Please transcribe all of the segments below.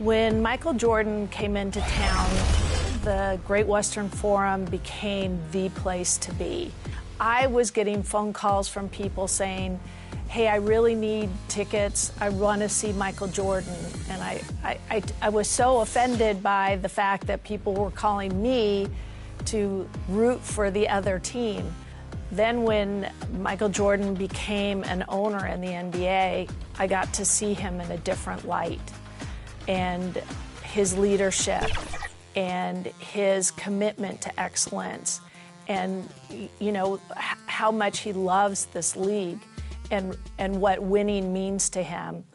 When Michael Jordan came into town, the Great Western Forum became the place to be. I was getting phone calls from people saying, hey, I really need tickets. I want to see Michael Jordan. And I was so offended by the fact that people were calling me to root for the other team. Then when Michael Jordan became an owner in the NBA, I got to see him in a different light. And his leadership and his commitment to excellence and, you know, how much he loves this league and what winning means to him.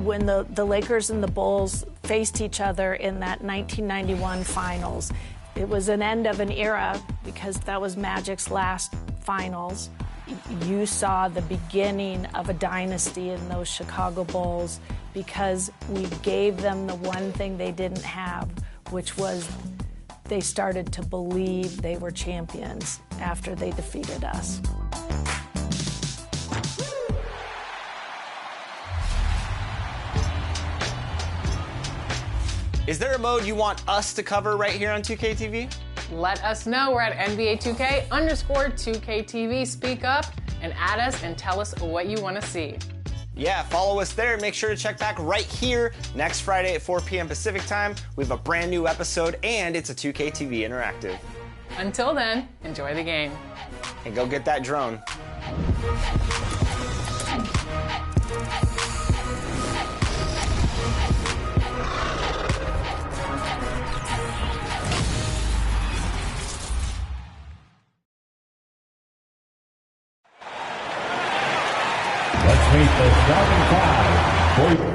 When the Lakers and the Bulls faced each other in that 1991 finals, it was an end of an era because that was Magic's last finals. You saw the beginning of a dynasty in those Chicago Bulls because we gave them the one thing they didn't have, which was they started to believe they were champions after they defeated us. Is there a mode you want us to cover right here on 2K TV? Let us know. We're at NBA2K_2KTV. Speak up and add us and tell us what you want to see. Yeah, follow us there. Make sure to check back right here next Friday at 4 p.m. Pacific time. We have a brand new episode, and it's a 2K TV interactive. Until then, enjoy the game. And go get that drone. Let's meet the starting five for your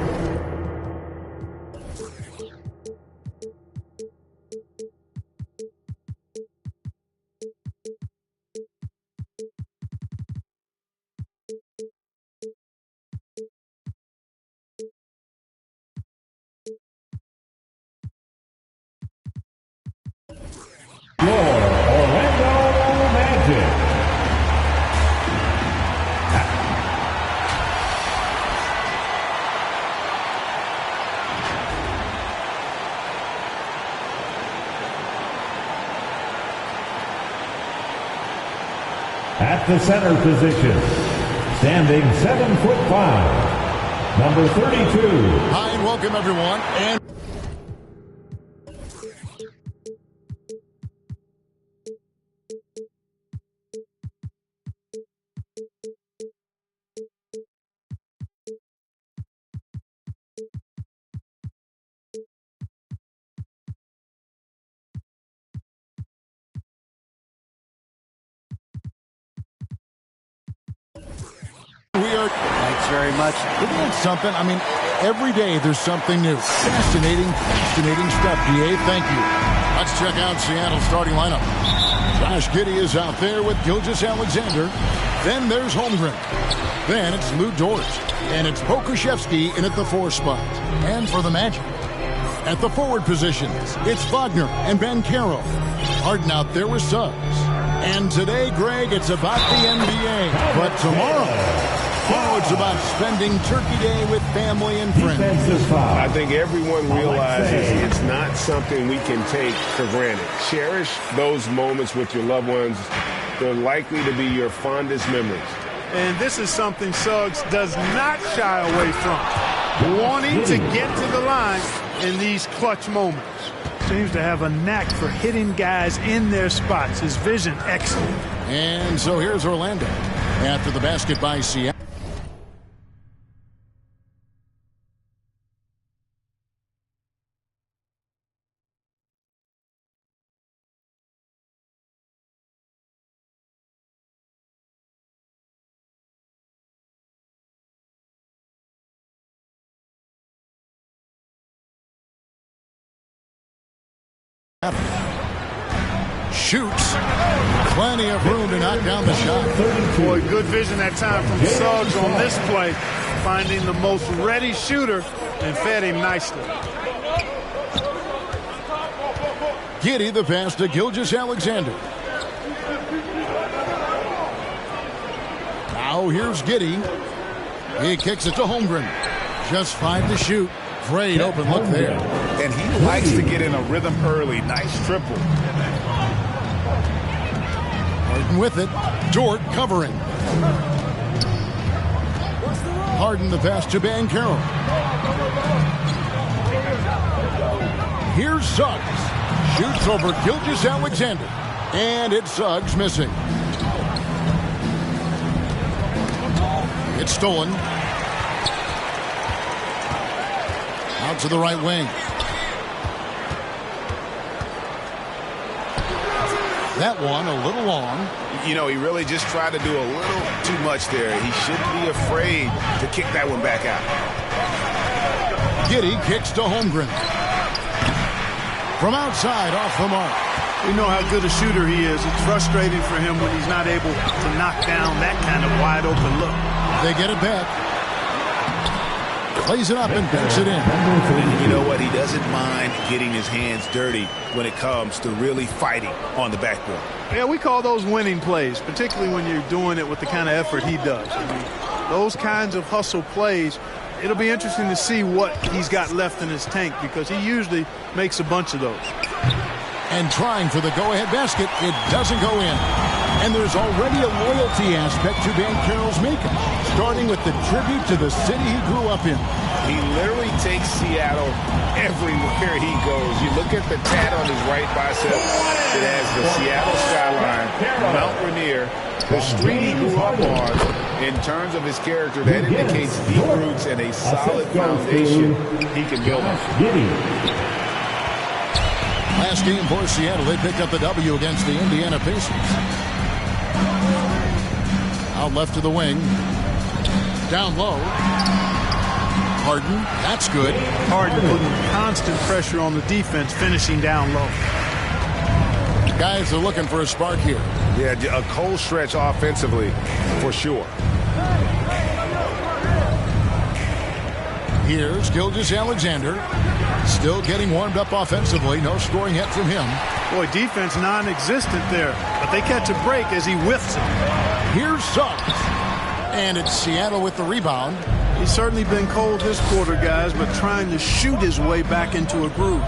Orlando Magic. At the center position, standing 7'5", number 32. Hi and welcome everyone. And Thanks very much. isn't it something? I mean, every day there's something new. Fascinating stuff, DA. Thank you. Let's check out Seattle's starting lineup. Josh Giddey is out there with Gilgeous-Alexander. Then there's Holmgren. Then it's Lou Dort. And it's Pokusevski in at the 4 spot. And for the Magic, at the forward positions, it's Wagner and Banchero. Harden out there with Suggs. And today, Greg, it's about the NBA. But tomorrow, it's about spending Turkey Day with family and friends. I think everyone realizes it's not something we can take for granted. Cherish those moments with your loved ones. They're likely to be your fondest memories. And this is something Suggs does not shy away from. Wanting to get to the line in these clutch moments. Seems to have a knack for hitting guys in their spots. His vision, excellent. And so here's Orlando after the basket by Seattle. Shoots. Plenty of room to knock down the shot. Boy, good vision that time from Suggs on this play. Finding the most ready shooter and fed him nicely. Giddey the pass to Gilgeous-Alexander. Now here's Giddey. He kicks it to Holmgren. Just 5 to shoot. Great open look there. And he likes to get in a rhythm early. Nice triple. Harden with it. Dort covering. Harden the pass to Banchero. Here's Suggs. Shoots over Gilgeous-Alexander. And it's Suggs missing. It's stolen. Out to the right wing. That one a little long. You know, he really just tried to do a little too much there. He shouldn't be afraid to kick that one back out. Giddey kicks to Holmgren. From outside, off the mark. We know how good a shooter he is. It's frustrating for him when he's not able to knock down that kind of wide open look. They get it back. Plays it up and banks it in. And you know what? He doesn't mind getting his hands dirty when it comes to really fighting on the backboard. Yeah, we call those winning plays, particularly when you're doing it with the kind of effort he does. I mean, those kinds of hustle plays, it'll be interesting to see what he's got left in his tank because he usually makes a bunch of those. And trying for the go-ahead basket, it doesn't go in. And there's already a loyalty aspect to Banchero's makeup, starting with the tribute to the city he grew up in. He literally takes Seattle everywhere he goes. You look at the tat on his right bicep. It has the Seattle skyline, Mount Rainier, the street he grew up on. In terms of his character, that indicates deep roots and a solid foundation he can build on. Last game for Seattle, they picked up the W against the Indiana Pacers. Out left to the wing. Down low. Harden, that's good. Harden putting constant pressure on the defense, finishing down low. Guys are looking for a spark here. Yeah, a cold stretch offensively, for sure. Here's Gilgeous-Alexander. Still getting warmed up offensively. No scoring yet from him. Boy, defense non-existent there, but they catch a break as he whiffs it. Here's Suggs. And it's Seattle with the rebound. He's certainly been cold this quarter, guys, but trying to shoot his way back into a groove.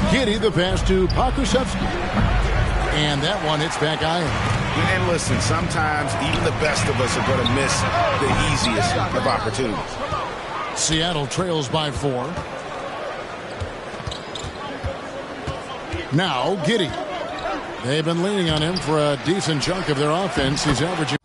Giddey the pass to Pokusevski. And that one hits back iron. And listen, sometimes even the best of us are going to miss the easiest of opportunities. Seattle trails by 4. Now Giddey. They've been leaning on him for a decent chunk of their offense. He's averaging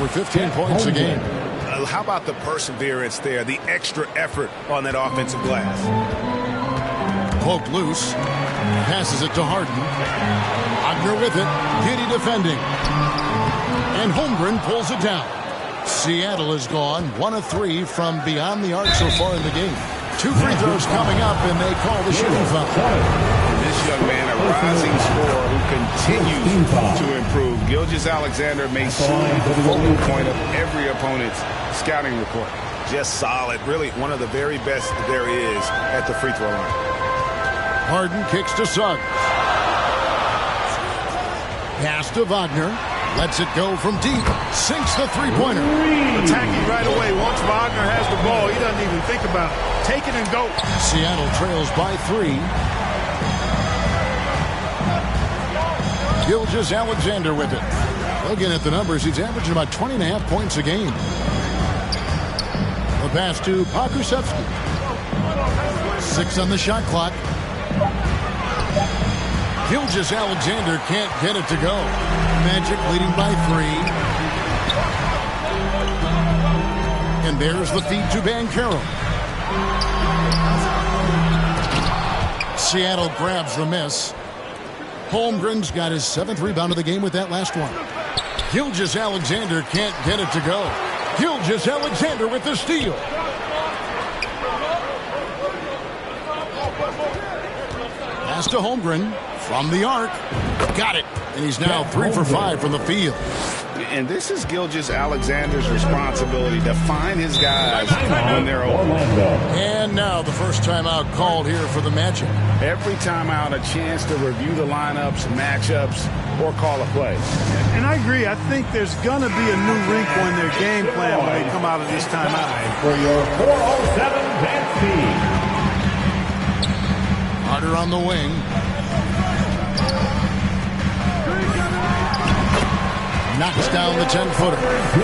over 15 points a game. How about the perseverance there, the extra effort on that offensive glass? Poked loose. Passes it to Harden. Wagner with it. Giddy defending. And Holmgren pulls it down. Seattle is gone 1 of 3 from beyond the arc so far in the game. 2 free throws coming up, and they call the shooting foul. This young man, a rising scorer who continues to improve. Gilgeous-Alexander may soon be the focal point of every opponent's scouting report. Just solid. Really one of the very best there is at the free throw line. Harden kicks to Suggs. Pass to Wagner. Lets it go from deep. Sinks the three-pointer. Attacking right away. Once Wagner has the ball, he doesn't even think about it. Take it and go. Seattle trails by 3. Gilgeous-Alexander with it. Looking at the numbers, he's averaging about 20.5 points a game. The pass to Pokusevski. 6 on the shot clock. Gilgeous-Alexander can't get it to go. Magic leading by 3. And there's the feed to Banchero. Seattle grabs the miss. Holmgren's got his 7th rebound of the game with that last one. Gilgeous-Alexander can't get it to go. Gilgeous-Alexander with the steal. Pass to Holmgren from the arc. Got it. And he's now 3 for 5 from the field. And this is Gilgeous-Alexander's responsibility to find his guys when they're open. And now the first timeout called here for the Magic. Every timeout, a chance to review the lineups, matchups, or call a play. And I agree. I think there's going to be a new wrinkle in their game plan when they come out of this timeout. For your 407's team. Carter on the wing. Knocks down the 10-footer.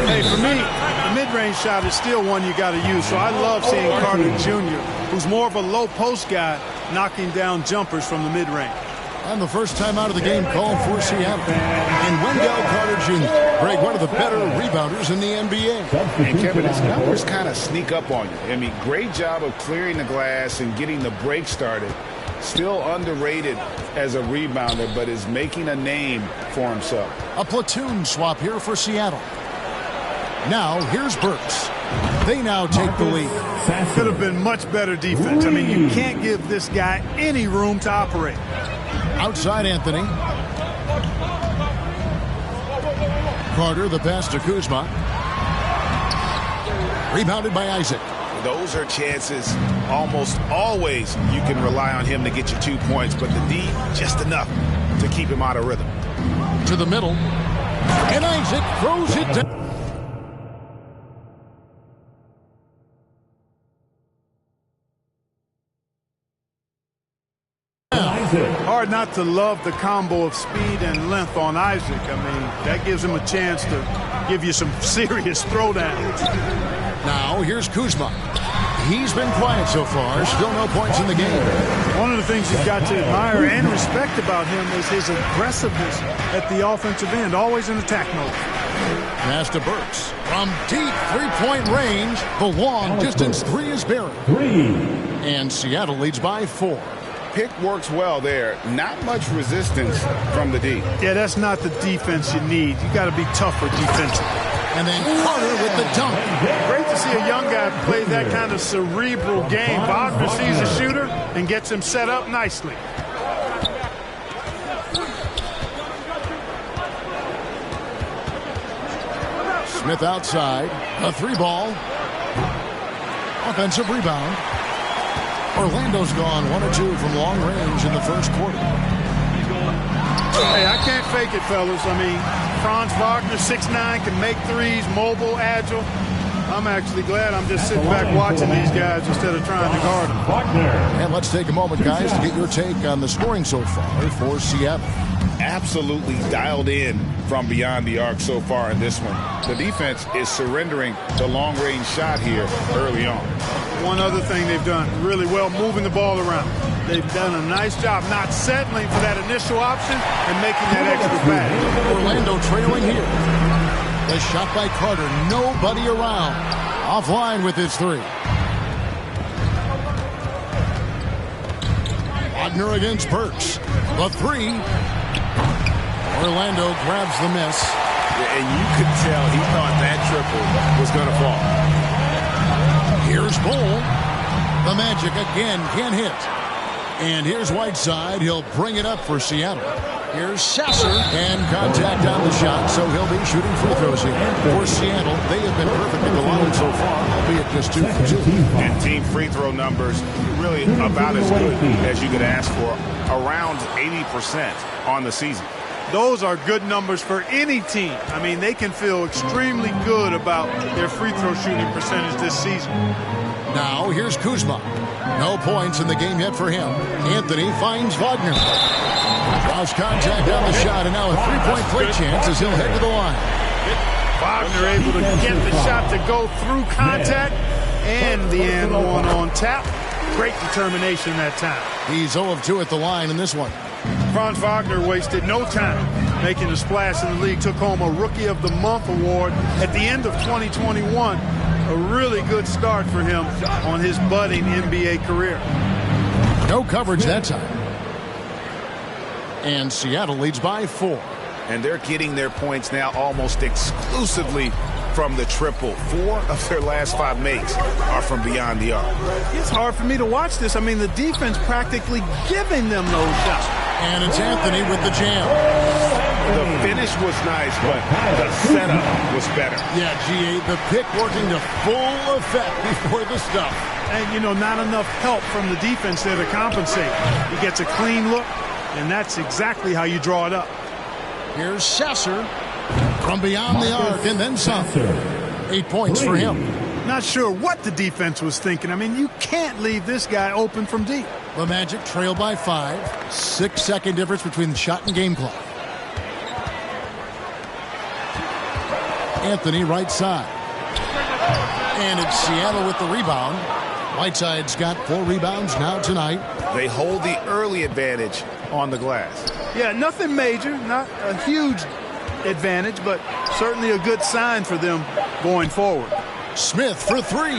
Hey, for me, the mid-range shot is still one you got to use. So I love seeing Carter Jr., who's more of a low-post guy, knocking down jumpers from the mid-range. And the first time out of the game called for Seattle. And Wendell Carter Jr., Greg, one of the better rebounders in the NBA. And Kevin, his numbers kind of sneak up on you. I mean, great job of clearing the glass and getting the break started. Still underrated as a rebounder, but is making a name for himself. A platoon swap here for Seattle. Now, here's Burks. They now take the lead. Could have been much better defense. I mean, you can't give this guy any room to operate. Outside Anthony. Carter, the pass to Kuzma. Rebounded by Isaac. Those are chances almost always you can rely on him to get you 2 points, but the D, just enough to keep him out of rhythm. To the middle. And Isaac throws it down. Hard not to love the combo of speed and length on Isaac. I mean, that gives him a chance to give you some serious throwdowns. Now, here's Kuzma. He's been quiet so far. Still no points in the game. One of the things you've got to admire and respect about him is his aggressiveness at the offensive end, always in attack mode. Pass to Burks. From deep three-point range, the long distance 3 is buried. And Seattle leads by 4. Pick works well there. Not much resistance from the D. Yeah, that's not the defense you need. You got to be tougher defensively. And then Carter with the dunk. Great to see a young guy play that kind of cerebral game. Wagner sees a shooter and gets him set up nicely. Smith outside. A 3-ball. Offensive rebound. Orlando's gone 1 or 2 from long range in the first quarter. Hey, I can't fake it, fellas. I mean, Franz Wagner, 6'9", can make threes, mobile, agile. I'm actually glad I'm just sitting back watching these guys instead of trying to guard them. And let's take a moment, guys, to get your take on the scoring so far for Seattle. Absolutely dialed in from beyond the arc so far in this one. The defense is surrendering the long-range shot here early on. One other thing they've done really well, moving the ball around. They've done a nice job not settling for that initial option and making that extra pass. Orlando trailing here. The shot by Carter. Nobody around. Offline with his three. Wagner against Burks. The three. Orlando grabs the miss. And you could tell he thought that triple was going to fall. Here's Bull. The Magic again can't hit. And here's Whiteside. He'll bring it up for Seattle. Here's Sasser. And contact on the shot, so he'll be shooting free throws here. For Seattle, they have been perfect at the line so far, albeit just 2 for 2. And team free throw numbers really about as good as you could ask for. Around 80% on the season. Those are good numbers for any team. I mean, they can feel extremely good about their free throw shooting percentage this season. Now, here's Kuzma. No points in the game yet for him. Anthony finds Wagner. Draws contact on the shot, and now a three-point play chance as he'll head to the line. Wagner able to get the shot to go through contact and the and one on tap. Great determination that time. He's 0 of 2 at the line in this one. Franz Wagner wasted no time making a splash in the league. Took home a Rookie of the Month award at the end of 2021. A really good start for him on his budding NBA career. No coverage that time. And Seattle leads by 4. And they're getting their points now almost exclusively from the triple. 4 of their last 5 makes are from beyond the arc. It's hard for me to watch this. I mean, the defense practically giving them those shots. And it's Anthony with the jam. The finish was nice, but the setup was better. Yeah, G.A., the pick working to full effect before the stuff. And, you know, not enough help from the defense there to compensate. He gets a clean look, and that's exactly how you draw it up. Here's Sasser from beyond the arc, and then some. 8 points for him. Not sure what the defense was thinking. I mean, you can't leave this guy open from deep. The Magic trail by 5. 6-second difference between the shot and game clock. Anthony right side. And it's Seattle with the rebound. Whiteside's got 4 rebounds now tonight. They hold the early advantage on the glass. Yeah, nothing major, not a huge advantage, but certainly a good sign for them going forward. Smith for 3.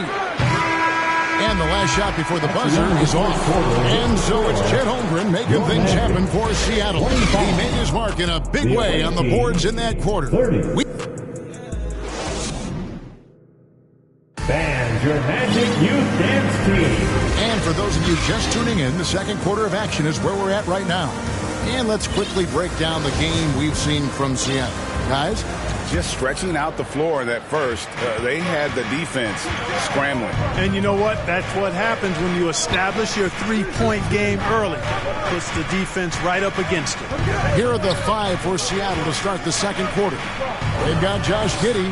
And the last shot before the buzzer is off. And so it's Chet Holmgren making things happen for Seattle. He made his mark in a big way on the boards in that quarter. Fans, your Magic Youth Dance Team. And for those of you just tuning in, the second quarter of action is where we're at right now. And let's quickly break down the game we've seen from Seattle. Guys? Just stretching out the floor that first. They had the defense scrambling. And you know what? That's what happens when you establish your three-point game early. Puts the defense right up against it. Here are the 5 for Seattle to start the second quarter. They've got Josh Giddey.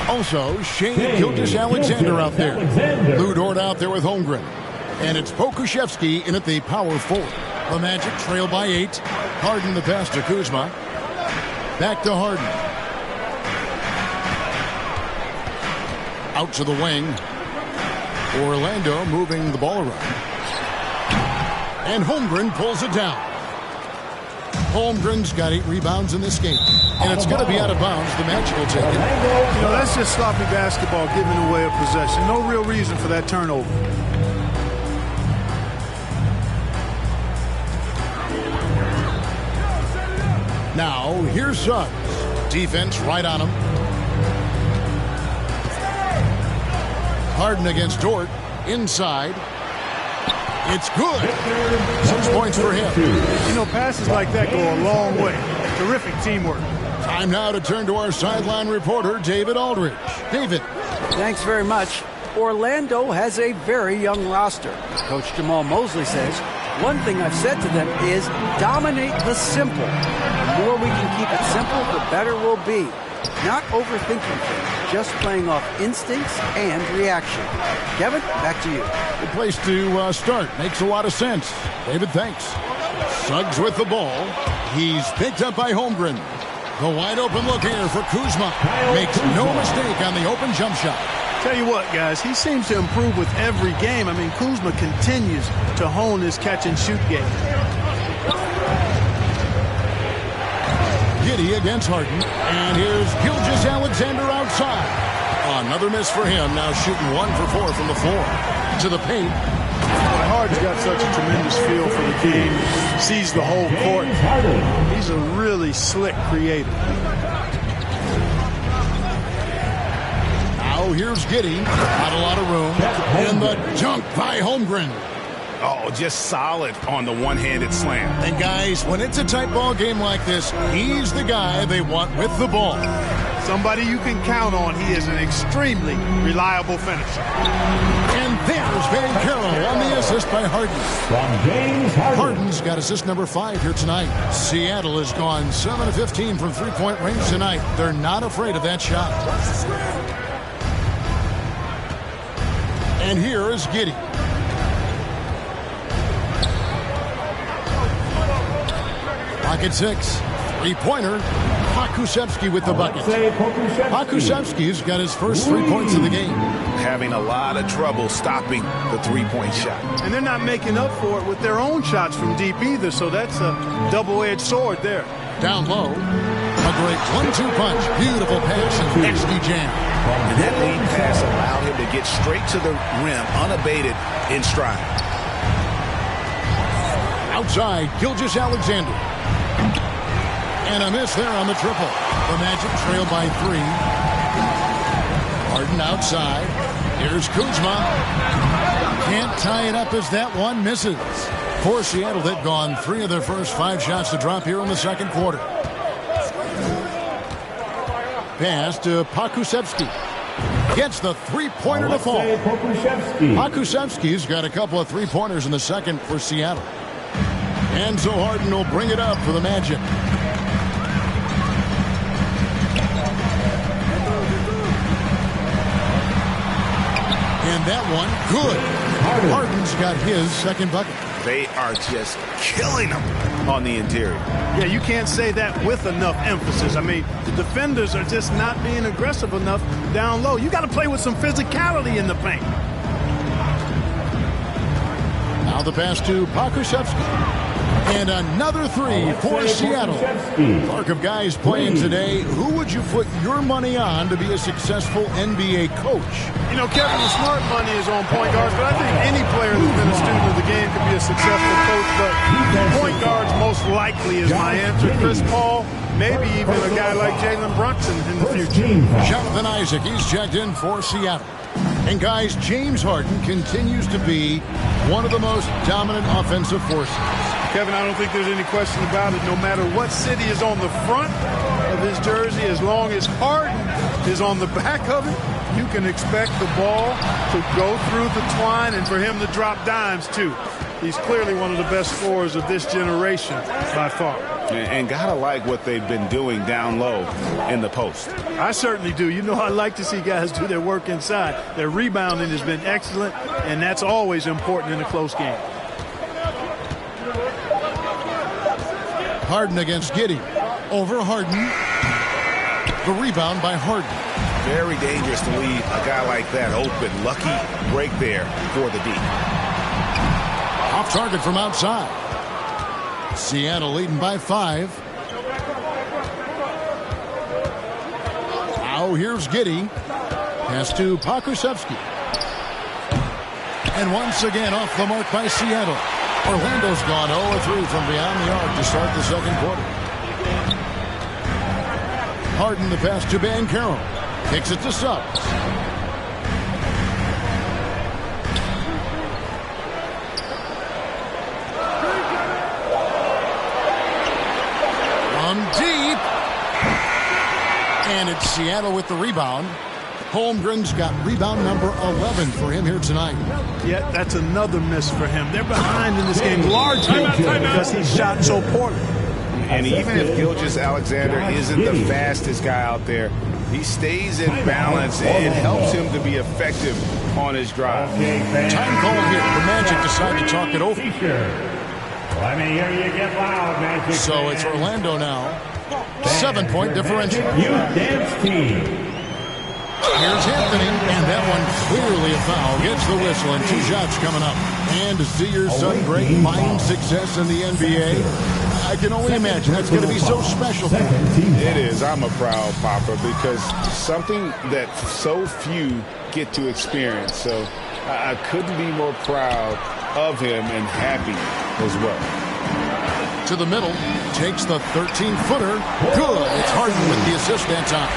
Also, Shane Gilgeous-Alexander out there. Lou Dort out there with Holmgren. And it's Pokuševski in at the power forward. The Magic trail by 8. Harden the pass to Kuzma. Back to Harden. Out to the wing. Orlando moving the ball around. And Holmgren pulls it down. Holmgren's got 8 rebounds in this game. And it's going to be out of bounds. The Magic will take it. You know, that's just sloppy basketball giving away a possession. No real reason for that turnover. Now, here's Suggs. Defense right on him. Harden against Dort. Inside. It's good. 6 points for him. You know, passes like that go a long way. Terrific teamwork. Time now to turn to our sideline reporter, David Aldridge. David. Thanks very much. Orlando has a very young roster. Coach Jamal Mosley says, one thing I've said to them is dominate the simple. The more we can keep it simple, the better we'll be. Not overthinking things, just playing off instincts and reaction. Kevin, back to you. Good place to start. Makes a lot of sense. David, thanks. Suggs with the ball. He's picked up by Holmgren. The wide open look here for Kuzma. Makes no mistake on the open jump shot. Tell you what, guys, he seems to improve with every game. I mean, Kuzma continues to hone his catch-and-shoot game. Giddey against Harden. And here's Gilgeous-Alexander outside. Another miss for him. Now shooting 1 for 4 from the floor. To the paint. Harden's got such a tremendous feel for the game. Sees the whole court. He's a really slick creator. Now here's Giddey. Not a lot of room. And the dunk by Holmgren. Oh, just solid on the one-handed slam. And guys, when it's a tight ball game like this, he's the guy they want with the ball. Somebody you can count on. He is an extremely reliable finisher. And there's Banchero on the assist by Harden. From James Harden. Harden's got assist number 5 here tonight. Seattle has gone 7 of 15 from three-point range tonight. They're not afraid of that shot. And here is Giddey. Pocket 6. Three-pointer. Pokusevski with the bucket. Pokusevski's got his first 3 points of the game. Having a lot of trouble stopping the three-point shot. And they're not making up for it with their own shots from deep either, so that's a double-edged sword there. Down low. A great 1-2 punch. Beautiful pass and nasty jam. And that lead pass allowed him to get straight to the rim, unabated in stride. Outside, Gilgeous-Alexander. And a miss there on the triple. The Magic trail by 3. Harden outside. Here's Kuzma. Can't tie it up as that one misses. For Seattle, they've gone 3 of their first 5 shots to drop here in the second quarter. Pass to Pokusevski. Gets the three-pointer to fall. Pokusevski's got a couple of three-pointers in the second for Seattle. And so Harden will bring it up for the Magic. And that one, good. Harden's got his second bucket. They are just killing them on the interior. Yeah, you can't say that with enough emphasis. I mean, the defenders are just not being aggressive enough down low. You got to play with some physicality in the paint. Now the pass to Pokusevski. And another 3 for Seattle. Mark of guys playing today, who would you put your money on to be a successful NBA coach? You know, Kevin, the smart money is on point guards, but I think any player that's been a student of the game could be a successful coach, but point guards most likely is my answer. Chris Paul, maybe even a guy like Jalen Brunson in the future. Jonathan Isaac, he's checked in for Seattle. And guys, James Harden continues to be one of the most dominant offensive forces. Kevin, I don't think there's any question about it. No matter what city is on the front of his jersey, as long as Harden is on the back of it, you can expect the ball to go through the twine and for him to drop dimes, too. He's clearly one of the best scorers of this generation by far. And gotta like what they've been doing down low in the post. I certainly do. You know, I like to see guys do their work inside. Their rebounding has been excellent, and that's always important in a close game. Harden against Giddey. Over Harden. The rebound by Harden. Very dangerous to leave a guy like that open. Lucky break there for the D. Off target from outside. Seattle leading by 5. Now here's Giddey. Pass to Pokusevski. And once again off the mark by Seattle. Orlando's gone 0-3 from beyond the arc to start the second quarter. Harden the pass to Banchero. Kicks it to Suggs. From deep. And it's Seattle with the rebound. Holmgren's got rebound number 11 for him here tonight. Yeah, that's another miss for him. They're behind in this game largely because he shot so poorly. And even if Gilgeous-Alexander isn't the fastest guy out there, he stays in balance and it helps him to be effective on his drive. Time call here. The Magic decide to talk it over. Let me hear you get loud, Magic. So it's Orlando now. 7-point differential. Youth Dance Team. Here's Anthony, and that one clearly a foul. Gets the whistle, and 2 shots coming up. And to see your son Greg find success in the NBA, I can only imagine that's going to be so special. It is. I'm a proud papa because something that so few get to experience. So I couldn't be more proud of him and happy as well. To the middle, takes the 13-footer. Good. It's Harden with the assist that time.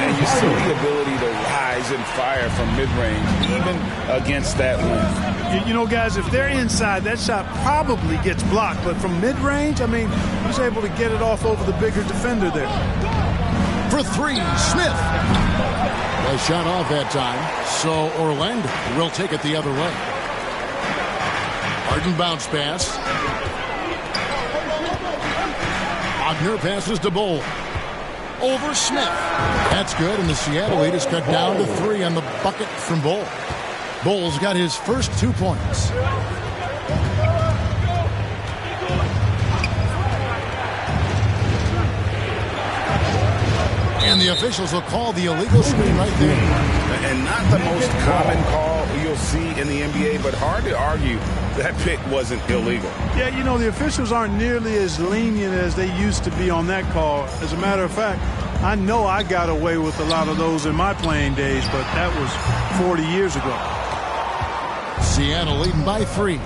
And you see the ability to rise and fire from mid-range, even against that length. You know, guys, if they're inside, that shot probably gets blocked. But from mid-range, I mean, he's able to get it off over the bigger defender there. For 3, Smith. Was shot off that time, so Orlando will take it the other way. Harden bounce pass. Wagner passes to Bull. Over Smith. That's good, and the Seattle lead is cut down to 3 on the bucket from Bull. Bull's got his first 2 points. And the officials will call the illegal screen right there. And not the most common call you'll see in the NBA, but hard to argue that pick wasn't illegal. Yeah, you know, the officials aren't nearly as lenient as they used to be on that call. As a matter of fact, I know I got away with a lot of those in my playing days, but that was 40 years ago. Seattle leading by 3.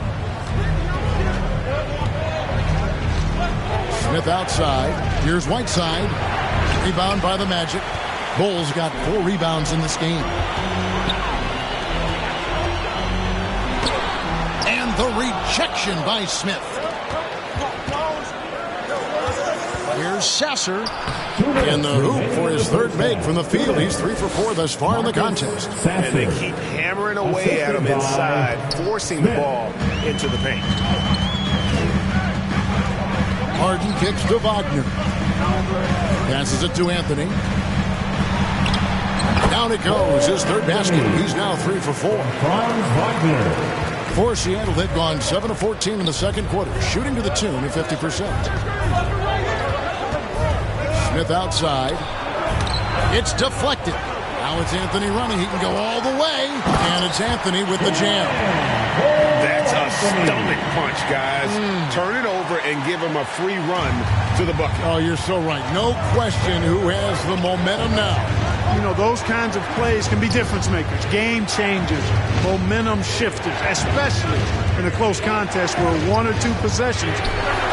Smith outside. Here's Whiteside. Rebound by the Magic. Bulls got 4 rebounds in this game. And the rejection by Smith. Here's Sasser in the hoop for his 3rd make from the field. He's 3 for 4 thus far in the contest. And they keep hammering away at him inside, forcing the ball into the paint. Harden kicks to Wagner. Passes it to Anthony. Down it goes. His 3rd basket. He's now 3 for 4. For Seattle, they've gone 7 of 14 in the second quarter, shooting to the tune of 50%. Smith outside. It's deflected. Now it's Anthony running. He can go all the way. And it's Anthony with the jam. That's a stomach punch, guys. Turn it over and give him a free run to the bucket. Oh, you're so right. No question who has the momentum now. You know, those kinds of plays can be difference makers, game changers, momentum shifters, especially in a close contest where 1 or 2 possessions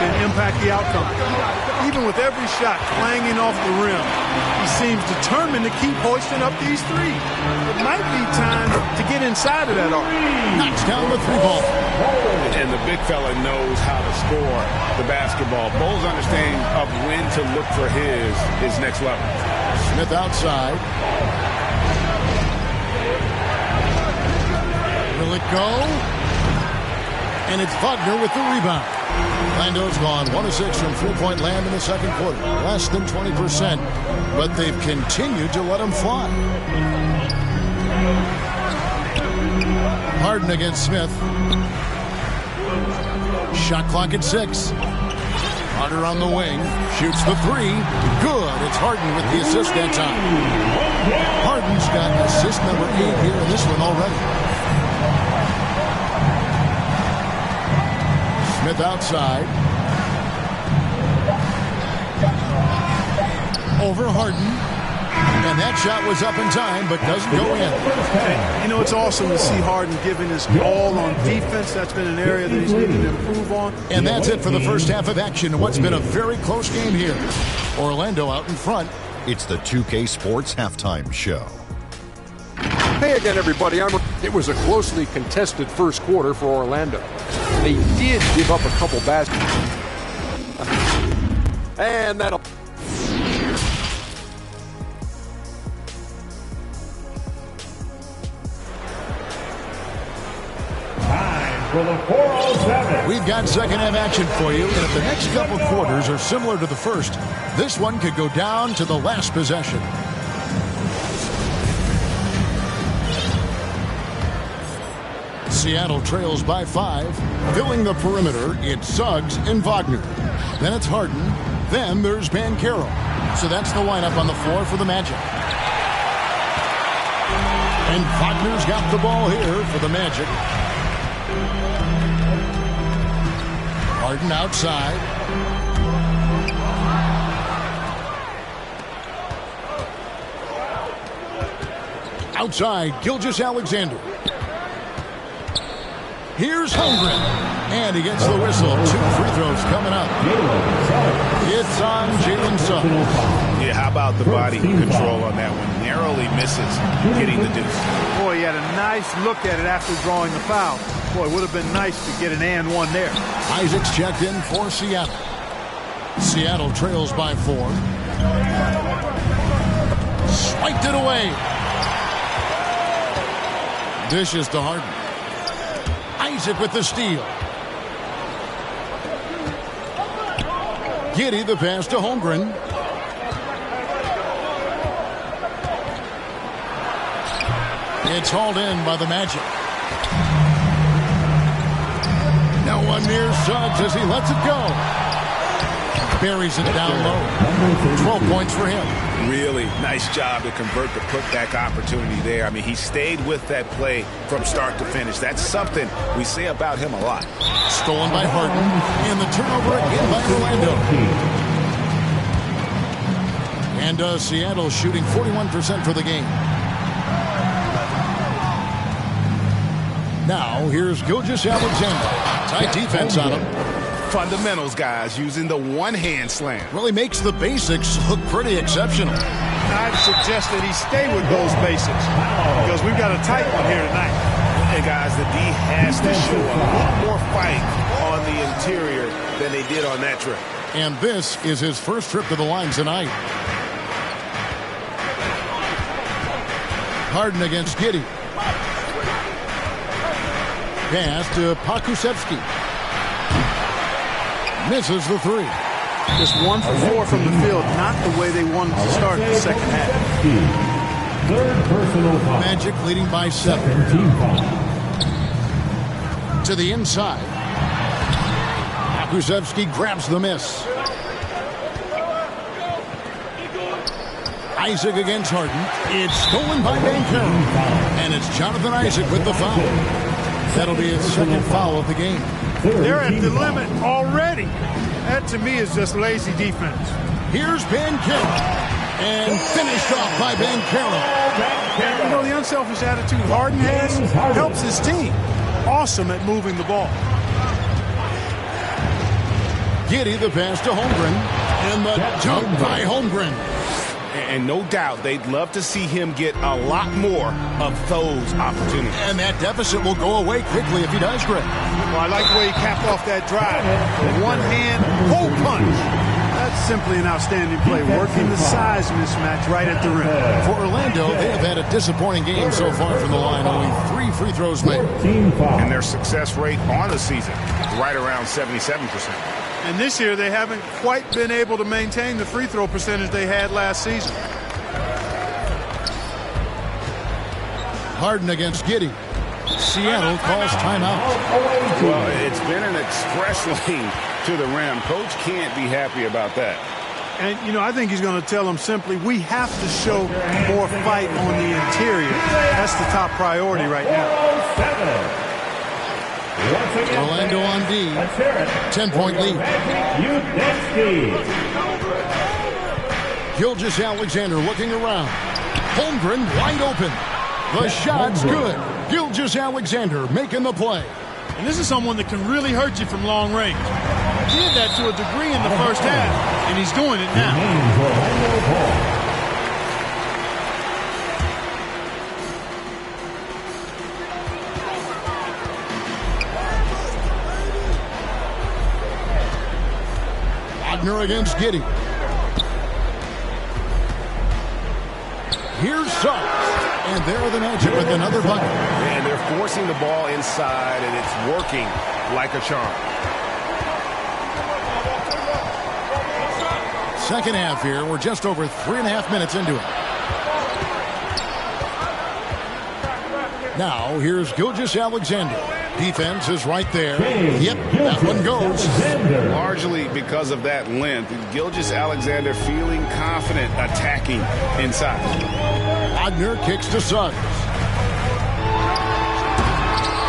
can impact the outcome. Even with every shot clanging off the rim, he seems determined to keep hoisting up these threes. It might be time to get inside of that arc. Knocks down the 3 ball. And the big fella knows how to score the basketball. Bulls understanding of when to look for his next level. Smith outside. Will it go? And it's Wagner with the rebound. Orlando's gone 1 of 6 from 3-point land in the second quarter. Less than 20%, but they've continued to let him fly. Harden against Smith. Shot clock at 6. Carter on the wing. Shoots the 3. Good. It's Harden with the assist that time. Harden's got assist number 8 here in this one already. Smith outside. Over Harden. And that shot was up in time, but doesn't go in. You know, it's awesome to see Harden giving his all on defense. That's been an area that he's needed to improve on. And that's it for the first half of action in what's been a very close game here. Orlando out in front. It's the 2K Sports Halftime Show. Hey again, everybody. It was a closely contested first quarter for Orlando. They did give up a couple baskets. And that'll... We've got second half action for you, and if the next couple quarters are similar to the first, this one could go down to the last possession. Seattle trails by 5. Filling the perimeter, it's Suggs and Wagner. Then it's Harden. Then there's Banchero. So that's the lineup on the floor for the Magic. And Wagner's got the ball here for the Magic. Harden outside. Outside, Gilgeous-Alexander. Here's Holmgren. And he gets the whistle. 2 free throws coming up. It's on Jalen Suggs. Yeah, how about the body control on that one? Narrowly misses getting the deuce. Boy, he had a nice look at it after drawing the foul. Boy, it would have been nice to get an and one there. Isaac's checked in for Seattle. Seattle trails by 4. Swiped it away. Dishes to Harden. Isaac with the steal. Giddey the pass to Holmgren. It's hauled in by the Magic. Now one near Suggs as he lets it go. Buries it down low. 12 points for him. Really nice job to convert the putback opportunity there. I mean, he stayed with that play from start to finish. That's something we say about him a lot. Stolen by Harden. And the turnover again by Orlando. And Seattle shooting 41% for the game. Now, here's Gilgeous-Alexander. Tight defense on him. Fundamentals, guys, using the one-hand slam. Really makes the basics look pretty exceptional. I'd suggest that he stay with those basics because we've got a tight one here tonight. And, guys, the D has to show a lot more fight on the interior than they did on that trip. And this is his first trip to the line tonight. Harden against Giddey. Pass to Pokusevski. Misses the 3. Just 1 for 4 from the field. Not the way they wanted to start the second half. Third personal foul. Magic leading by 7. To the inside. Pokusevski grabs the miss. Isaac against Harden. It's stolen by Bankero. And it's Jonathan Isaac with the foul. That'll be his second foul of the game. They're at the limit already. That, to me, is just lazy defense. Here's Bankero. And finished off by Bankero. You know, the unselfish attitude Harden has helps his team. Awesome at moving the ball. Giddey the pass to Holmgren. And the dunk by Holmgren. And no doubt they'd love to see him get a lot more of those opportunities. And that deficit will go away quickly if he does, Greg. Well, I like the way he capped off that drive. One-hand hole punch. That's simply an outstanding play, working the size mismatch right at the rim. For Orlando, they have had a disappointing game so far from the line. Only 3 free throws made. And their success rate on the season is right around 77%. And this year, they haven't quite been able to maintain the free throw percentage they had last season. Harden against Giddey. Seattle calls timeout. Well, it's been an express lane to the rim. Coach can't be happy about that. And, you know, I think he's going to tell them simply, we have to show more fight on the interior. That's the top priority right now. Orlando on D. 10-point lead. Gilgeous-Alexander looking around. Holmgren wide open. The shot's good. Gilgeous-Alexander making the play. And this is someone that can really hurt you from long range. He did that to a degree in the first half, and he's doing it now. Wagner against Giddey. Here's Suggs. And there are the Magic with another bucket. And they're forcing the ball inside, and it's working like a charm. Second half here. We're just over 3.5 minutes into it. Now, here's Gilgeous-Alexander. Defense is right there. Yep, that one goes. Largely because of that length, Gilgeous-Alexander feeling confident attacking inside. Wagner kicks to Suggs.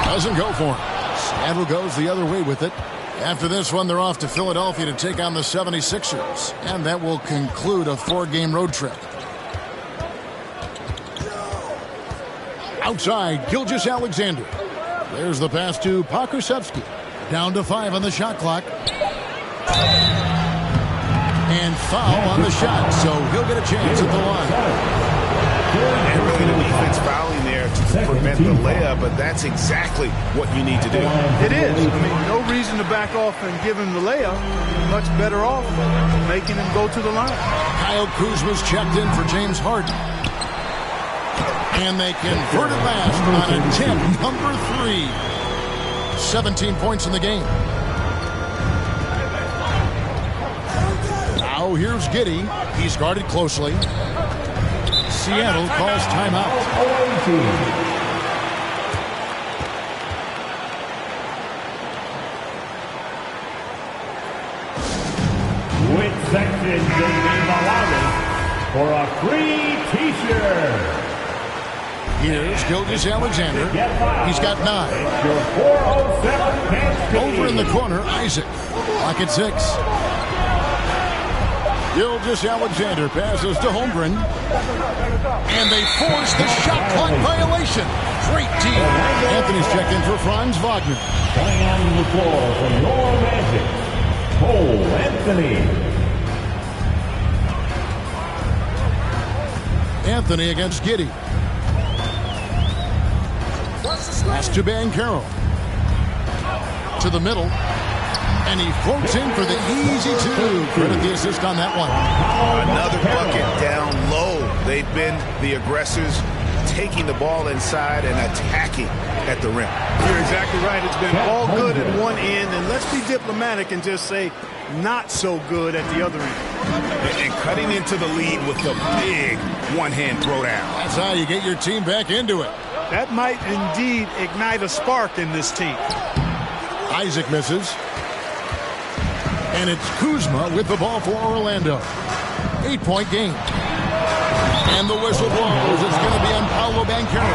Doesn't go for him. Seattle goes the other way with it. After this one, they're off to Philadelphia to take on the 76ers. And that will conclude a 4-game road trip. Outside, Gilgeous-Alexander. There's the pass to Pokusevski. Down to 5 on the shot clock. And foul on the shot, so he'll get a chance at the line. And really the defense fouling there to prevent the layup, but that's exactly what you need to do. It is. I mean, no reason to back off and give him the layup. You're much better off making him go to the line. Kyle Kuzma's checked in for James Harden. And they convert it last on attempt number 3. 17 points in the game. Now here's Giddey. He's guarded closely. Seattle calls timeout. With sections in the lobby for a free T-shirt. Here's Gilgeous-Alexander. He's got 9. Over in the corner, Isaac. Clock at 6. Gilgeous-Alexander passes to Holmgren. And they force the shot clock violation. Great team. Anthony's checked in for Franz Wagner. Coming on the floor from your Magic, Cole Anthony. Anthony against Giddey. Pass to Banchero. To the middle. And he floats in for the easy 2. Credit the assist on that one. Another bucket down low. They've been the aggressors, taking the ball inside and attacking at the rim. You're exactly right. It's been all good at one end, and let's be diplomatic and just say not so good at the other end. And cutting into the lead with the big one-hand throwdown. That's how you get your team back into it. That might indeed ignite a spark in this team. Isaac misses. And it's Kuzma with the ball for Orlando. 8-point game. And the whistle blows. It's going to be on Paolo Banchero.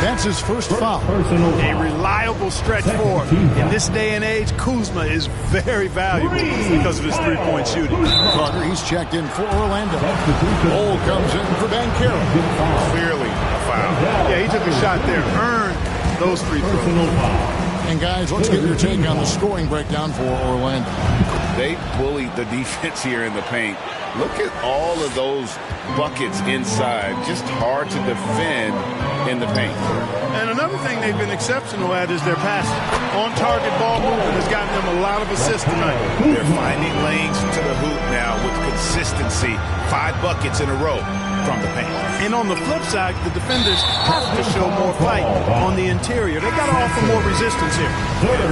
That's his first foul. A reliable stretch forward. In this day and age, Kuzma is very valuable because of his three-point shooting. Carter, he's checked in for Orlando. Cole comes in for Banchero. Clearly a foul. Yeah, he took a shot there. Earned those free throws. And guys, let's get your take on the scoring breakdown for Orlando. They bullied the defense here in the paint. Look at all of those buckets inside. Just hard to defend in the paint. And another thing they've been exceptional at is their passing. On-target ball movement has gotten them a lot of assists tonight. They're finding lanes to the hoop now with consistency. 5 buckets in a row from the paint. And on the flip side, the defenders have to show more fight on the interior. They got to offer more resistance here.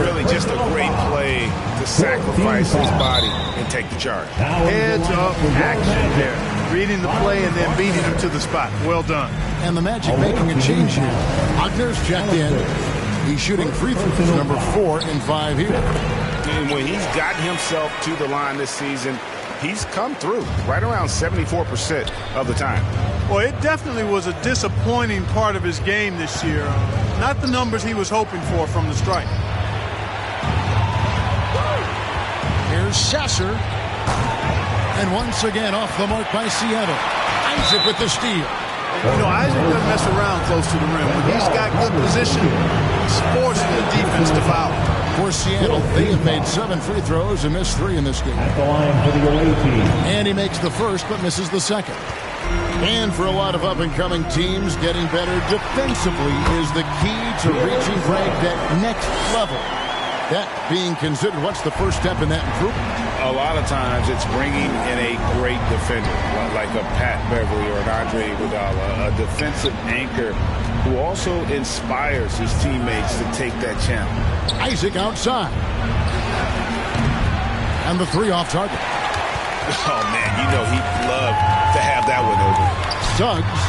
Really just a great play to sacrifice his body and take the charge. Heads up action there. Reading the play and then beating him to the spot. Well done. And the Magic making a change here. Wagner's checked in. He's shooting free throws, number 4 in 5 here. And when he's gotten himself to the line this season, he's come through right around 74% of the time. Well, it definitely was a disappointing part of his game this year. Not the numbers he was hoping for from the stripe. Here's Sasser. And once again off the mark by Seattle. Isaac with the steal. You know, Isaac doesn't mess around close to the rim. When he's got good position, he's forcing the defense to foul. For Seattle, they have made 7 free throws and missed 3 in this game. At the line for the away team. And he makes the first but misses the second. And for a lot of up-and-coming teams, getting better defensively is the key to reaching that next level. That being considered, what's the first step in that improvement? A lot of times it's bringing in a great defender, like a Pat Beverly or an Andre Iguodala, a defensive anchor who also inspires his teammates to take that challenge. Isaac outside. And the 3 off target. Oh, man, you know he'd love to have that one over. Suggs.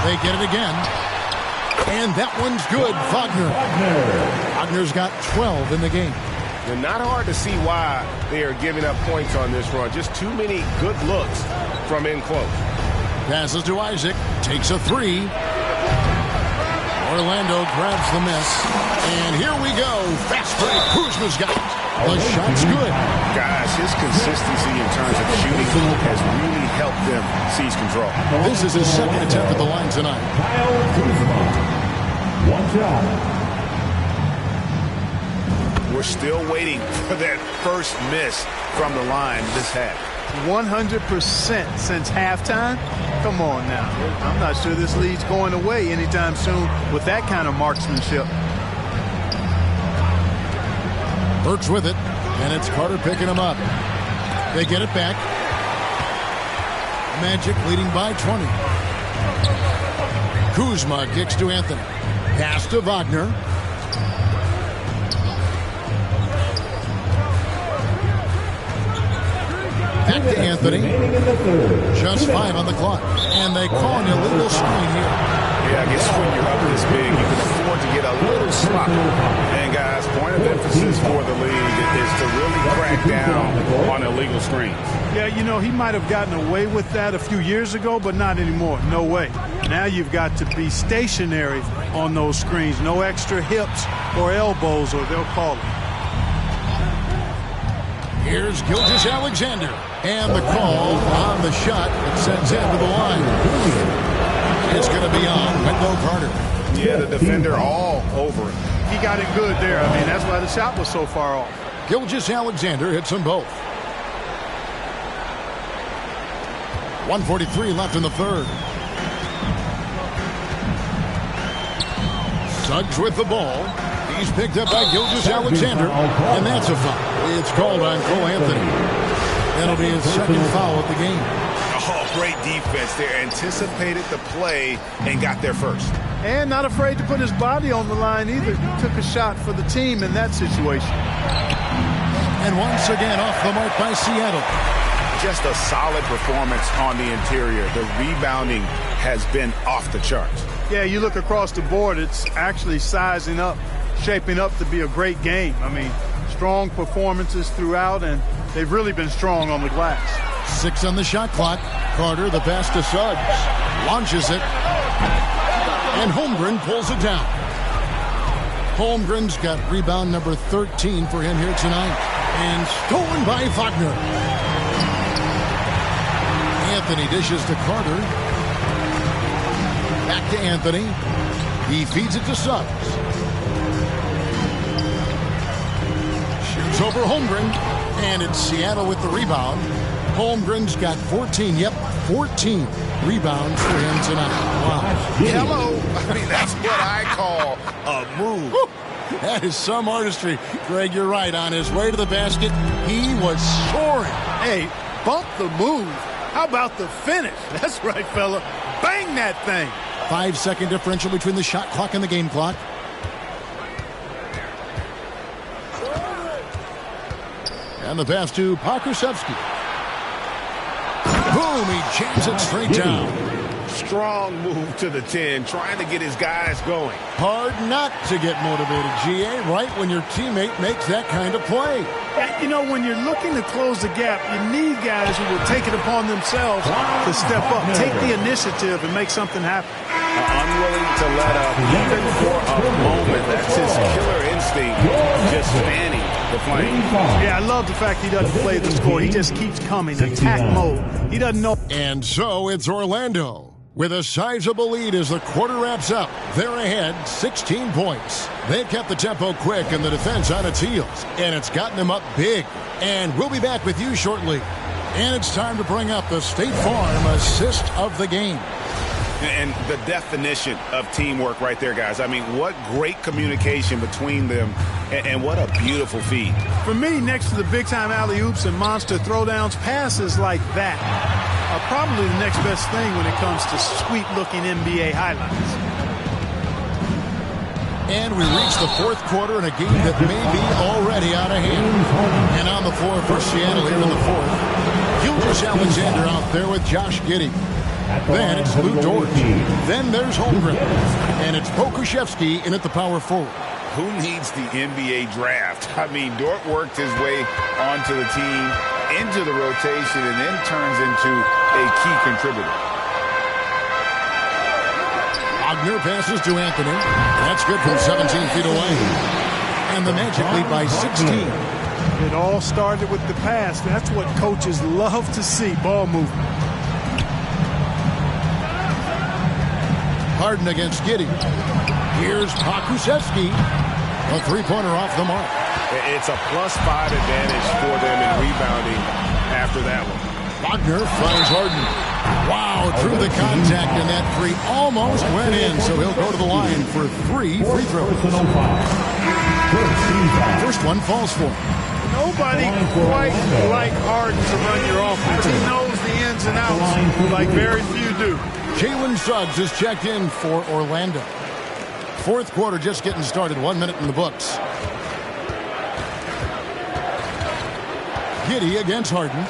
They get it again. And that one's good. Wagner's got 12 in the game. And not hard to see why they are giving up points on this run. Just too many good looks from in close. Passes to Isaac. Takes a 3. Orlando grabs the miss. And here we go. Fast break. Kuzma's got it. The shot's good. Guys, his consistency in terms of shooting has really helped them seize control. This is his second attempt at the line tonight. Kyle Kuzma. One shot. We're still waiting for that first miss from the line this half. 100% since halftime? Come on now. I'm not sure this lead's going away anytime soon with that kind of marksmanship. Burks with it, and it's Carter picking him up. They get it back. Magic leading by 20. Kuzma kicks to Anthony. Pass to Wagner. Back to Anthony. Just 5 on the clock. And they call an illegal screen here. Yeah, I guess when you're up this big, you can afford to get a little sloppy. And guys, point of emphasis for the league is to really crack down on illegal screens. Yeah, you know, he might have gotten away with that a few years ago, but not anymore. No way. Now you've got to be stationary on those screens. No extra hips or elbows, or they'll call it. Here's Gilgeous-Alexander. And the call on the shot that sends him to the line. It's going to be on Wendell Carter. Yeah, the defender all over it. He got it good there. I mean, that's why the shot was so far off. Gilgeous-Alexander hits them both. 1:43 left in the third. Suggs with the ball. He's picked up by Gilgeous-Alexander, and that's a foul. It's called on Cole Anthony. That'll be his second foul of the game. Oh, great defense there. Anticipated the play and got there first. And not afraid to put his body on the line either. Took a shot for the team in that situation. And once again off the mark by Seattle. Just a solid performance on the interior. The rebounding has been off the charts. Yeah, you look across the board, it's actually sizing up, shaping up to be a great game. I mean, strong performances throughout, and they've really been strong on the glass. 6 on the shot clock. Carter, the pass to Suggs. Launches it. And Holmgren pulls it down. Holmgren's got rebound number 13 for him here tonight. And stolen by Wagner. Anthony dishes to Carter. Back to Anthony. He feeds it to Suggs. Shoots over Holmgren. And it's Seattle with the rebound. Holmgren's got 14. Yep, 14 rebounds for him tonight. Wow. Hello. I mean, that's what I call a move. Woo. That is some artistry. Greg, you're right. On his way to the basket, he was soaring. Hey, bump the move. How about the finish? That's right, fella. Bang that thing. 5-second differential between the shot clock and the game clock. And the pass to Pokusevski. Boom, he jams it straight down. Strong move to the 10, trying to get his guys going. Hard not to get motivated, GA, right when your teammate makes that kind of play. You know, when you're looking to close the gap, you need guys who will take it upon themselves to step up, take the initiative, and make something happen. Unwilling to let up even for a moment. That's his killer instinct, just fanning the flame. Yeah, I love the fact he doesn't play the score. He just keeps coming, attack mode. He doesn't know. And so it's Orlando with a sizable lead as the quarter wraps up. They're ahead 16 points. They've kept the tempo quick and the defense on its heels, and it's gotten them up big. And we'll be back with you shortly. And it's time to bring up the State Farm assist of the game. And the definition of teamwork right there, guys. I mean, what great communication between them, and what a beautiful feed. For me, next to the big-time alley-oops and monster throwdowns, passes like that are probably the next best thing when it comes to sweet-looking NBA highlights. And we reach the fourth quarter in a game that may be already out of hand. And on the floor for Seattle here in the fourth, Gilgeous-Alexander out there with Josh Giddey. Then it's Lou Dort. Then there's Holmgren. And it's Pokusevski in at the power forward. Who needs the NBA draft? I mean, Dort worked his way onto the team, into the rotation, and then turns into a key contributor. Wagner passes to Anthony. That's good from 17 feet away. And the Magic lead by 16. It all started with the pass. That's what coaches love to see, ball movement. Harden against Giddey. Here's Pokusevski. A three-pointer off the mark. It's a +5 advantage for them in rebounding after that one. Wagner finds Harden. Wow, through the contact, and that three almost went in, so he'll go to the line for 3 free throws. First one falls for him. Nobody quite like Harden to run your offense. He knows the ins and outs like very few do. Jalen Suggs is checked in for Orlando. Fourth quarter just getting started. 1 minute in the books. Giddey against Harden.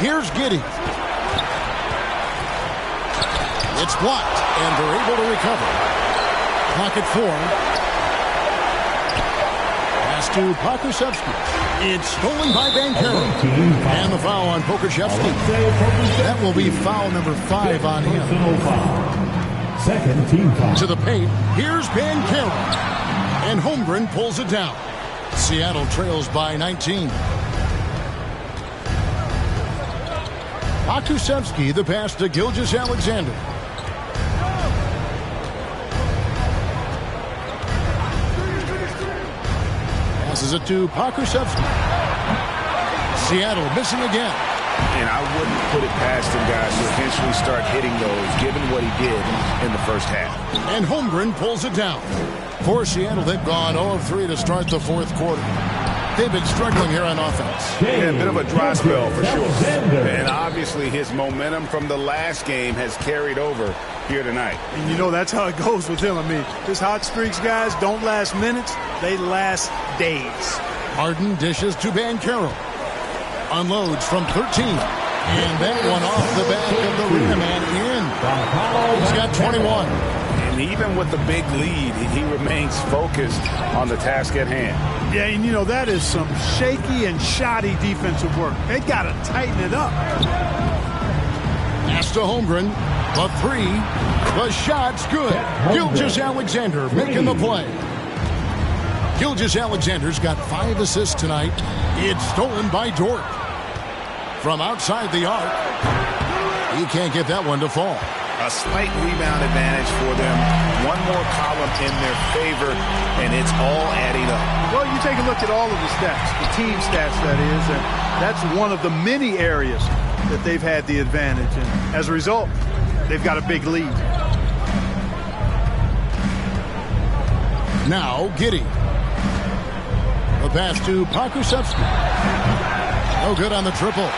Here's Giddey. It's blocked, and they're able to recover. Clock at 4. Pass to Pokusevski. It's stolen by Bankero. And the foul on Pokusevski. That will be foul number 5 on him. Second team foul. To the paint. Here's Bankero. And Holmgren pulls it down. Seattle trails by 19. Pokusevski, the pass to Gilgeous-Alexander. Passes it to Pokusevski. Seattle missing again. And I wouldn't put it past him, guys, to eventually start hitting those, given what he did in the first half. And Holmgren pulls it down. For Seattle, they've gone 0 of 3 to start the fourth quarter. They've been struggling here on offense. Yeah, a bit of a dry spell for sure. And obviously his momentum from the last game has carried over here tonight. And you know that's how it goes with him. I mean, his hot streaks, guys, don't last minutes. They last days. Harden dishes to Bankero. Unloads from 13. And that one off the back of the rim and in. He's got 21. And even with the big lead, he remains focused on the task at hand. Yeah, and you know, that is some shaky and shoddy defensive work. They got to tighten it up. Pass to Holmgren. The three. The shot's good. Gilgeous-Alexander making the play. Gilgeous-Alexander's got 5 assists tonight. It's stolen by Dort. From outside the arc. He can't get that one to fall. A slight rebound advantage for them. One more column in their favor, and it's all adding up. Well, you take a look at all of the stats, the team stats, that is, and that's one of the many areas that they've had the advantage. And as a result, they've got a big lead. Now, Giddey. A pass to Pokusevski. No good on the triple.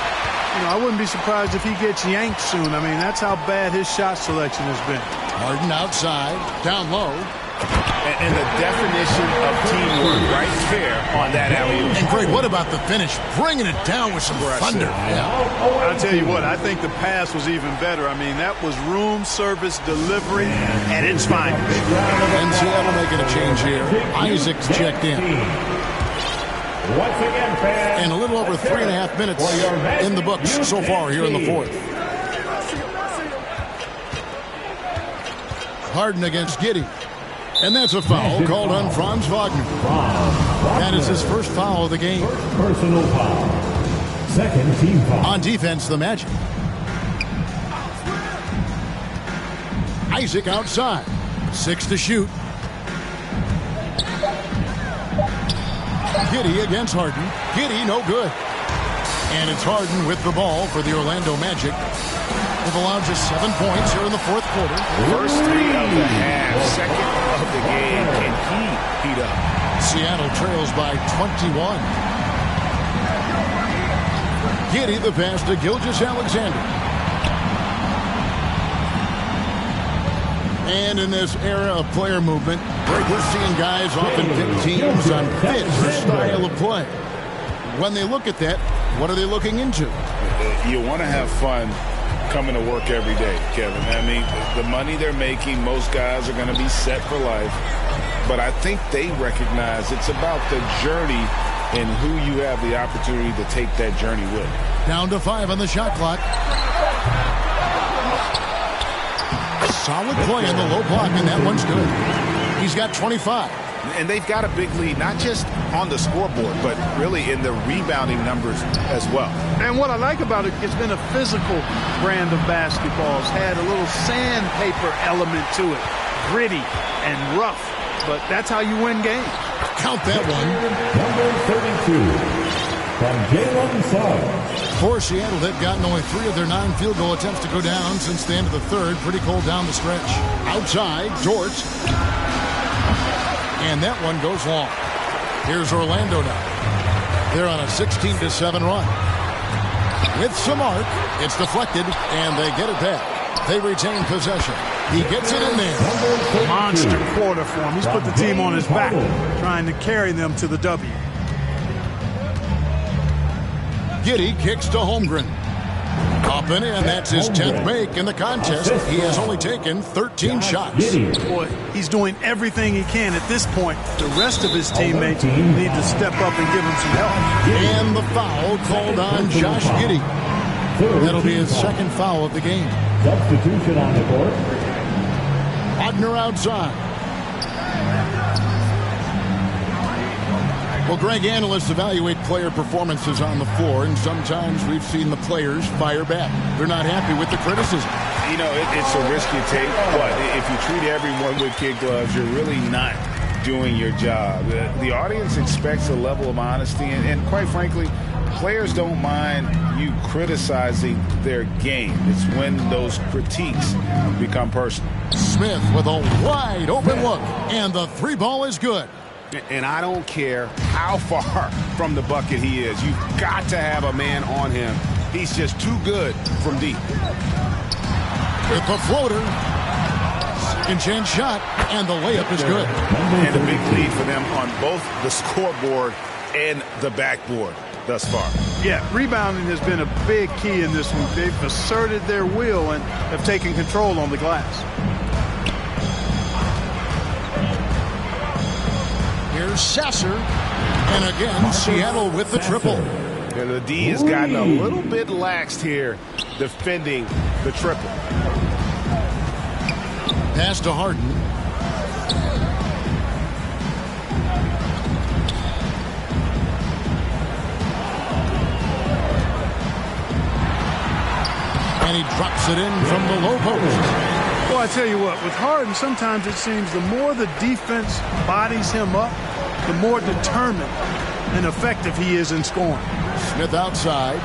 You know, I wouldn't be surprised if he gets yanked soon. I mean, that's how bad his shot selection has been. Harden outside, down low. And the definition of teamwork right there on that alley-oop. And Greg, what about the finish? Bringing it down with some thunder. Yeah. I'll tell you what, I think the pass was even better. I mean, that was room service delivery at its finest. And Seattle making a change here. Isaac's checked in. Once again, fans, and a little over 3.5 minutes in the books so far here in the fourth. Harden against Giddey. And that's a foul called on Franz Wagner. That is his first foul of the game. Personal foul. Second team foul. On defense, the Magic. Isaac outside. 6 to shoot. Giddey against Harden. Giddey, no good. And it's Harden with the ball for the Orlando Magic. They've allowed just 7 points here in the fourth quarter. First 3 of the half, second of the game. Can he heat up? Seattle trails by 21. Giddey the pass to Gilgeous-Alexander. And in this era of player movement, we're seeing guys often pick teams on fit or style of play. When they look at that, what are they looking into? You want to have fun coming to work every day, Kevin. I mean, the money they're making, most guys are going to be set for life. But I think they recognize it's about the journey and who you have the opportunity to take that journey with. Down to 5 on the shot clock. Solid play in the low block, and that one's good. He's got 25. And they've got a big lead, not just on the scoreboard, but really in the rebounding numbers as well. And what I like about it, it's been a physical brand of basketball. It's had a little sandpaper element to it, gritty and rough, but that's how you win games. Count that one. Number 32, from Jalen Suggs. For Seattle, they've gotten only 3 of their 9 field goal attempts to go down since the end of the third. Pretty cold down the stretch. Outside, George. And that one goes long. Here's Orlando now. They're on a 16-7 run. With some arc, it's deflected, and they get it back. They retain possession. He gets it in there. Monster quarter for him. He's put the team on his back, trying to carry them to the W. Giddey kicks to Holmgren. Up and in. That's his 10th make in the contest. He has only taken 13 shots. Boy, he's doing everything he can at this point. The rest of his teammates need to step up and give him some help. And the foul called on Josh Giddey. That'll be his second foul of the game. Substitution on the court. Wagner outside. Well, Greg, analysts evaluate player performances on the floor, and sometimes we've seen the players fire back. They're not happy with the criticism. You know, it's a risk you take, but if you treat everyone with kid gloves, you're really not doing your job. The audience expects a level of honesty, and quite frankly, players don't mind you criticizing their game. It's when those critiques become personal. Smith with a wide open look, and the 3 ball is good. And I don't care how far from the bucket he is. You've got to have a man on him. He's just too good from deep. With the floater. Second chance shot, and the layup is good. And a big lead for them on both the scoreboard and the backboard thus far. Yeah, rebounding has been a big key in this one. They've asserted their will and have taken control on the glass. Here's Sasser, and again, Seattle with the triple. And the D has gotten a little bit laxed here defending the triple. Pass to Harden. And he drops it in from the low post. Well, I tell you what, with Harden, sometimes it seems the more the defense bodies him up, the more determined and effective he is in scoring. Smith outside.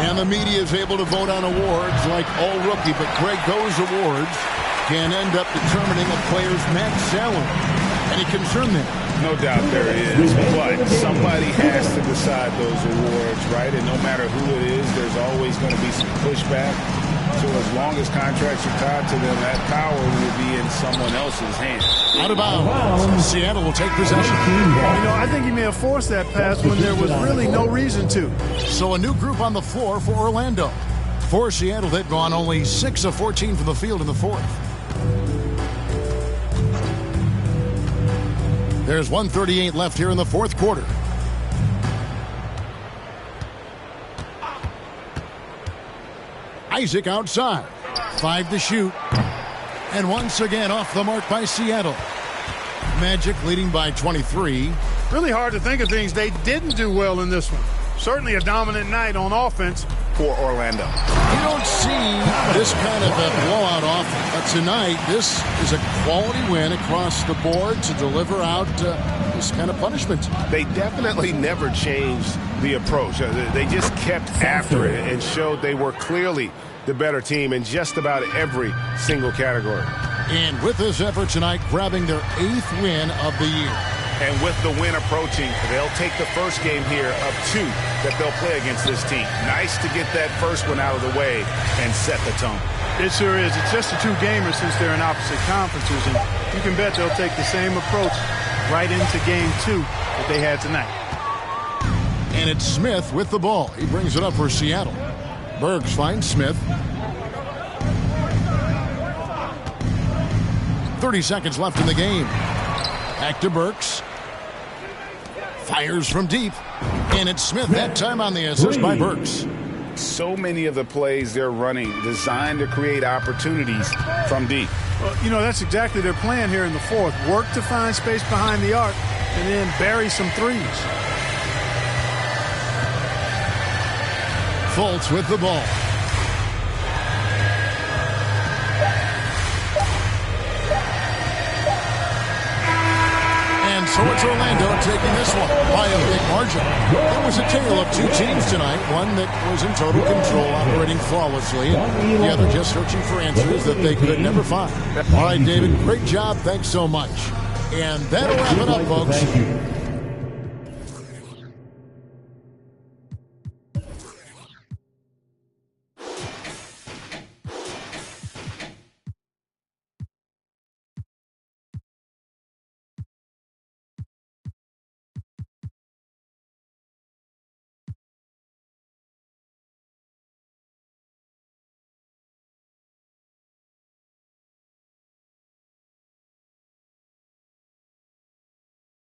And the media is able to vote on awards like all rookie, but Greg, those awards can end up determining a player's max salary. Any concern there? No doubt there is, but somebody has to decide those awards, right? And no matter who it is, there's always going to be some pushback. So as long as contracts are tied to them, that power will be in someone else's hands. Out of bounds. Seattle will take possession. You know, I think he may have forced that pass when there was really no reason to. So a new group on the floor for Orlando. For Seattle, they've gone only 6 of 14 from the field in the fourth. There's 1:38 left here in the fourth quarter. Isaac outside. 5 to shoot. And once again off the mark by Seattle. Magic leading by 23. Really hard to think of things they didn't do well in this one. Certainly a dominant night on offense for Orlando. You don't see this kind of a blowout often, but tonight this is a quality win across the board to deliver out this kind of punishment. They definitely never changed the approach. They just kept after it and showed they were clearly the better team in just about every single category. And with this effort tonight, grabbing their 8th win of the year. And with the win approaching, they'll take the first game here of 2 that they'll play against this team. Nice to get that first one out of the way and set the tone. It sure is. It's just a 2-gamer since they're in opposite conferences, and you can bet they'll take the same approach right into game 2 that they had tonight. And it's Smith with the ball. He brings it up for Seattle. Bergs finds Smith. 30 seconds left in the game. Back to Burks. Fires from deep. And it's Smith that time on the assist by Burks. So many of the plays they're running designed to create opportunities from deep. Well, you know, that's exactly their plan here in the fourth. Work to find space behind the arc and then bury some threes. Fultz with the ball. And so it's Orlando taking this one by a big margin. It was a tale of two teams tonight, one that was in total control, operating flawlessly, and the other just searching for answers that they could never find. All right, David, great job. Thanks so much. And that'll wrap it up, folks.